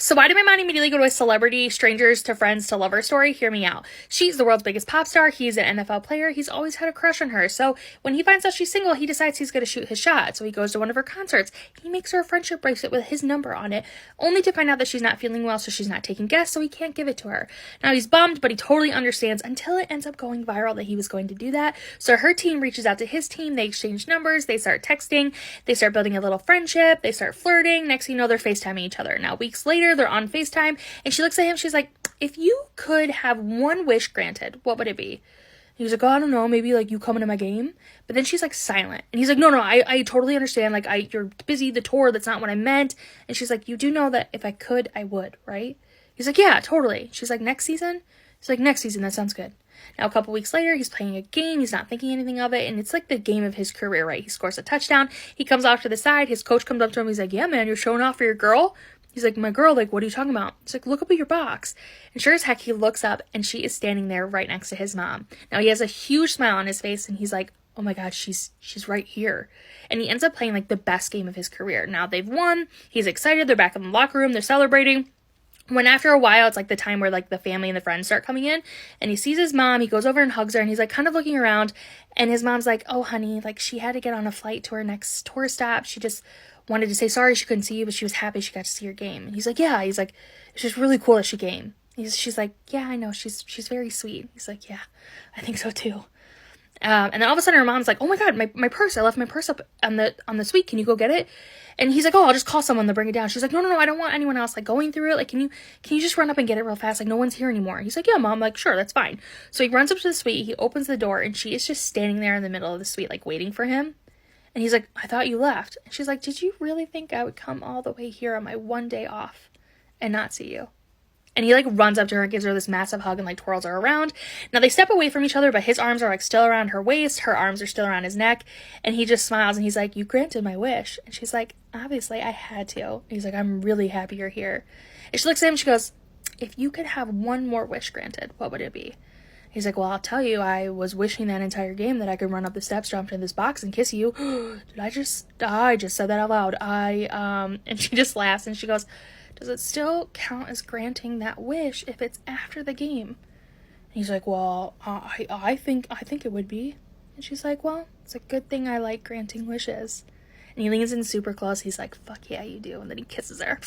So why did my mind immediately go to a celebrity, strangers to friends to lover story? Hear me out. She's the world's biggest pop star. He's an NFL player. He's always had a crush on her. So when he finds out she's single, he decides he's going to shoot his shot. So he goes to one of her concerts. He makes her a friendship bracelet with his number on it, only to find out that she's not feeling well, so she's not taking guests, so he can't give it to her. Now he's bummed, but he totally understands until it ends up going viral that he was going to do that. So her team reaches out to his team. They exchange numbers. They start texting. They start building a little friendship. They start flirting. Next thing you know, they're FaceTiming each other. Now weeks later, they're on FaceTime, and she looks at him, she's like, if you could have one wish granted, what would it be? He's like, oh, I don't know, maybe like you come into my game. But then she's like silent, and he's like, no, I totally understand, like, you're busy, the tour, that's not what I meant. And she's like, you do know that if I could, I would, right? He's like, yeah, totally. She's like, next season? He's like, next season, that sounds good. Now, a couple weeks later, he's playing a game. He's not thinking anything of it, and it's like the game of his career, right? He scores a touchdown. He comes off to the side. His coach comes up to him. He's like, yeah, man, you're showing off for your girl? He's like, my girl, like, what are you talking about? He's like, look up at your box. And sure as heck, he looks up, and she is standing there right next to his mom. Now, he has a huge smile on his face, and he's like, oh my God, she's right here. And he ends up playing, like, the best game of his career. Now, they've won. He's excited. They're back in the locker room. They're celebrating. When after a while, it's like the time where like the family and the friends start coming in, and he sees his mom, he goes over and hugs her, and he's like kind of looking around, and his mom's like, oh honey, like she had to get on a flight to her next tour stop. She just wanted to say sorry she couldn't see you, but she was happy she got to see your game. And he's like, yeah, he's like, it's just really cool that she came. She's like, yeah, I know, she's very sweet. He's like, yeah, I think so too. And then all of a sudden her mom's like, oh my God, my purse, I left my purse up on the suite. Can you go get it? And he's like, oh, I'll just call someone to bring it down. She's like, no, I don't want anyone else like going through it. Like, can you just run up and get it real fast? Like, no one's here anymore. He's like, yeah, mom, like, sure, that's fine. So he runs up to the suite, he opens the door, and she is just standing there in the middle of the suite, like waiting for him. And he's like, I thought you left. And she's like, did you really think I would come all the way here on my one day off and not see you? And he, like, runs up to her and gives her this massive hug and, like, twirls her around. Now, they step away from each other, but his arms are, like, still around her waist. Her arms are still around his neck. And he just smiles, and he's like, you granted my wish. And she's like, obviously, I had to. And he's like, I'm really happy you're here. And she looks at him, and she goes, if you could have one more wish granted, what would it be? He's like, well, I'll tell you, I was wishing that entire game that I could run up the steps, jump into this box, and kiss you. I just said that out loud. And she just laughs, and she goes, does it still count as granting that wish if it's after the game? And he's like, well, I think it would be. And she's like, well, it's a good thing I like granting wishes. And he leans in super close. He's like, fuck yeah, you do. And then he kisses her.